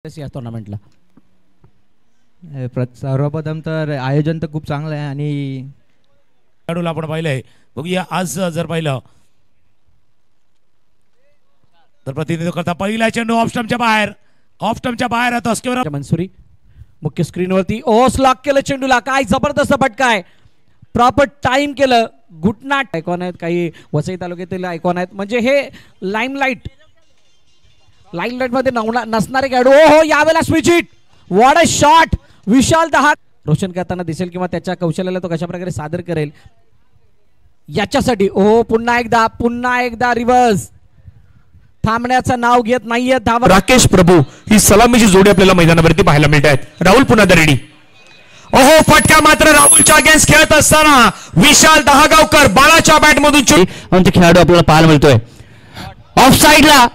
या टुर्नामेंटला सर्वप्रथम तर आयोजन तर खूप चांगलं आहे आणि खेळाडूला आपण पाहिलंय. बघूया आज जर पाहिलं तर प्रतिनिधित्व करता पहिला चेंडू ऑफ स्टंपच्या बाहेर येतो. स्क्वेअर मनसुरी मुख्य स्क्रीनवरती ओस लॉक केलं चेंडूला. काय जबरदस्त फटका आहे. प्रॉपर टाइम केलं. घुटनाट आयकॉन आहेत काही वसई तालुक्यातील आयकॉन आहेत म्हणजे हे लाईमलाईट मध्ये नसणारे खेळाडू. हो यावेळेला switch hit. What a shot. Vishal दहा रोशन करताना दिसेल किंवा त्याच्या कौशल्याला तो कशा प्रकारे सादर करेल याच्यासाठी. ओ पुन्हा एकदा रिव्हर्स. थांबण्याचं नाव घेत नाहीये धावा. राकेश प्रभू ही सलामीची जोडी आपल्याला मैदानावरती पाहायला मिळत आहेत. राहुल पुन्हा रेडी. ओहो फटका मात्र राहुलच्या अगेन्स्ट खेळत असताना विशाल दहागावकर बाळाच्या बॅट मधून खेळाडू आपल्याला पाहायला मिळतोय. ऑफ साइडला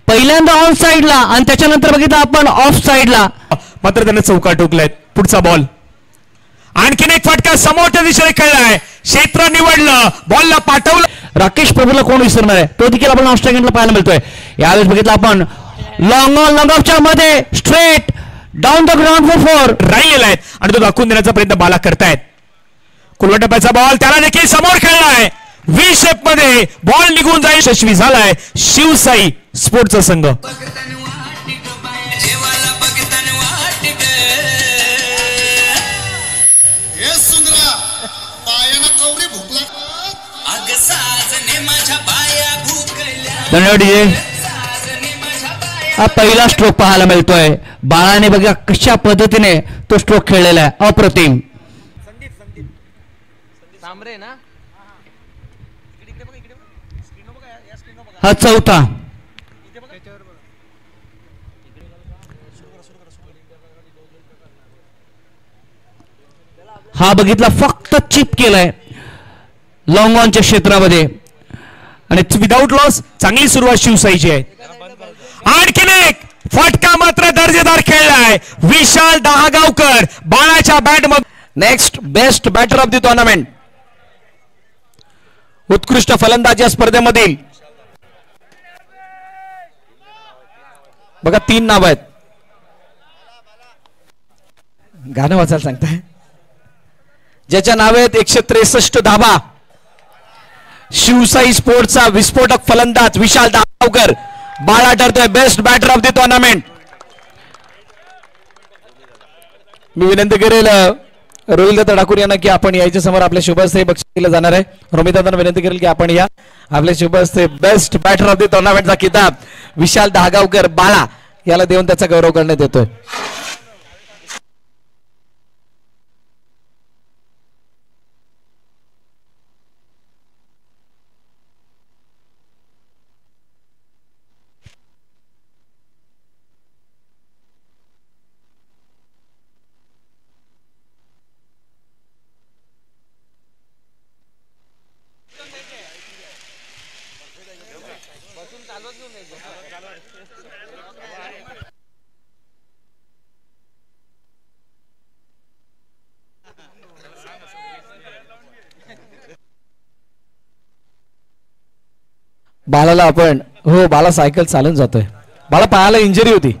पहिल्यांदा ऑन साइडला आणि त्याच्यानंतर बघितलं आपण ऑफ साइडला मात्र त्याने चौका टोकलाय. पुढचा बॉल आणखीन एक फटका समोरच्या दिशेने खेळलाय. क्षेत्र निवडलं बॉलला पाठवलं. राकेश प्रभूला कोण विसरणार आहे. तो देखील आपण ऑफ स्ट्राईकला पाहायला मिळतोय. यावेळेस बघितलं आपण लॉंग ऑन लॉंग ऑफच्या मध्ये straight down the ground for 4 राहिलेला आहे आणि तो दाखवून देण्याचा प्रयत्न बाला करतायत. कुलवटप्प्याचा बॉल त्याला देखील समोर खेळलाय. व्ही शेप मध्ये बॉल निघून जाईल. यशस्वी झालाय शिवसाई स्पोर्टचा संघ. हा पहिला स्ट्रोक पाहायला मिळतोय. बाळाने बघा कशा पद्धतीने तो स्ट्रोक खेळलेला आहे. अप्रतिम. हा चौथा. हा बघितला फक्त चिप केलाय लॉंग ऑनच्या क्षेत्रामध्ये आणि विदाउट लॉस चांगली सुरुवात शिवसाईची आहे. आणखीन एक फटका मात्र दर्जेदार खेळलाय विशाल दहागावकर बाळाच्या बॅट मध्ये. Next best batter of the tournament उत्कृष्ट फलंदाज या स्पर्धेमधील बघा 3 नाव आहेत. गाणं वाचायला सांगताय ज्याच्या नावेत 163 धाबा. शिवसाई स्पोर्ट्सचा विस्फोटक फलंदाज विशाल दहागावकर बाळा ठरतोय best batter of the tournament. मी विनंती करेल रोहित दत्त ठाकूर यांना की आपण याच्या समोर आपल्या शुभहस्ते बक्षीस दिलं जाणार आहे. रोमित दादांना विनंती करेल की आपण या आपल्या शुभहस्ते बेस्ट बॅटर ऑफ द टुर्नामेंटचा किताब विशाल दहागावकर बाळा याला देऊन त्याचा गौरव करण्यात येतोय. बाळाला आपण हो बाळा सायकल चालून जातोय. बाळा पायाला इंजरी होती.